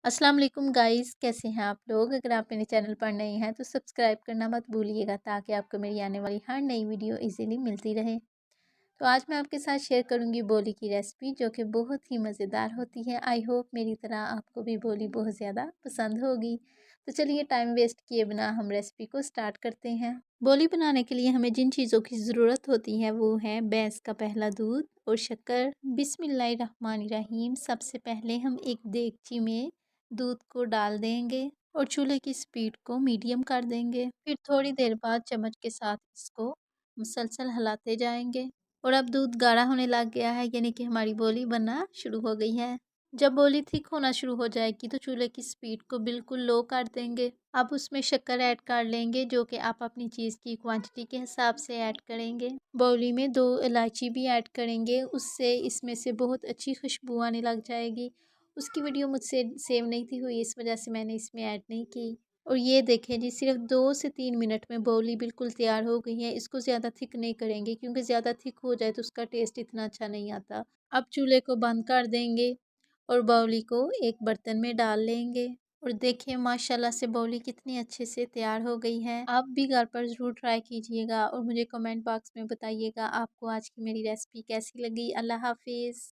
अस्सलाम वालेकुम गाइस, कैसे हैं आप लोग। अगर आप मेरे चैनल पर नए हैं तो सब्सक्राइब करना मत भूलिएगा ताकि आपको मेरी आने वाली हर नई वीडियो इजीली मिलती रहे। तो आज मैं आपके साथ शेयर करूंगी बोली की रेसिपी जो कि बहुत ही मज़ेदार होती है। आई होप मेरी तरह आपको भी बोली बहुत ज़्यादा पसंद होगी। तो चलिए टाइम वेस्ट किए बिना हम रेसिपी को स्टार्ट करते हैं। बोली बनाने के लिए हमें जिन चीज़ों की ज़रूरत होती है वो है भैंस का पहला दूध और शक्कर। बिस्मिल्लाहिर्रहमानिर्रहीम। सबसे पहले हम एक देगची में दूध को डाल देंगे और चूल्हे की स्पीड को मीडियम कर देंगे। फिर थोड़ी देर बाद चम्मच के साथ इसको मुसलसल हिलाते जाएंगे। और अब दूध गाढ़ा होने लग गया है, यानी कि हमारी बोली बनना शुरू हो गई है। जब बोली थिक होना शुरू हो जाएगी तो चूल्हे की स्पीड को बिल्कुल लो कर देंगे। अब उसमें शक्कर ऐड कर लेंगे जो कि आप अपनी चीज़ की क्वांटिटी के हिसाब से ऐड करेंगे। बोली में 2 इलायची भी ऐड करेंगे, उससे इसमें से बहुत अच्छी खुशबू आने लग जाएगी। उसकी वीडियो मुझसे सेव नहीं थी हुई, इस वजह से मैंने इसमें ऐड नहीं की। और ये देखें जी, सिर्फ 2 से 3 मिनट में बोली बिल्कुल तैयार हो गई है। इसको ज़्यादा थिक नहीं करेंगे क्योंकि ज़्यादा थिक हो जाए तो उसका टेस्ट इतना अच्छा नहीं आता। अब चूल्हे को बंद कर देंगे और बाउली को एक बर्तन में डाल लेंगे। और देखिए माशाल्लाह से बाउली कितनी अच्छे से तैयार हो गई है। आप भी घर पर ज़रूर ट्राई कीजिएगा और मुझे कमेंट बॉक्स में बताइएगा आपको आज की मेरी रेसिपी कैसी लगी। अल्लाह हाफिज़।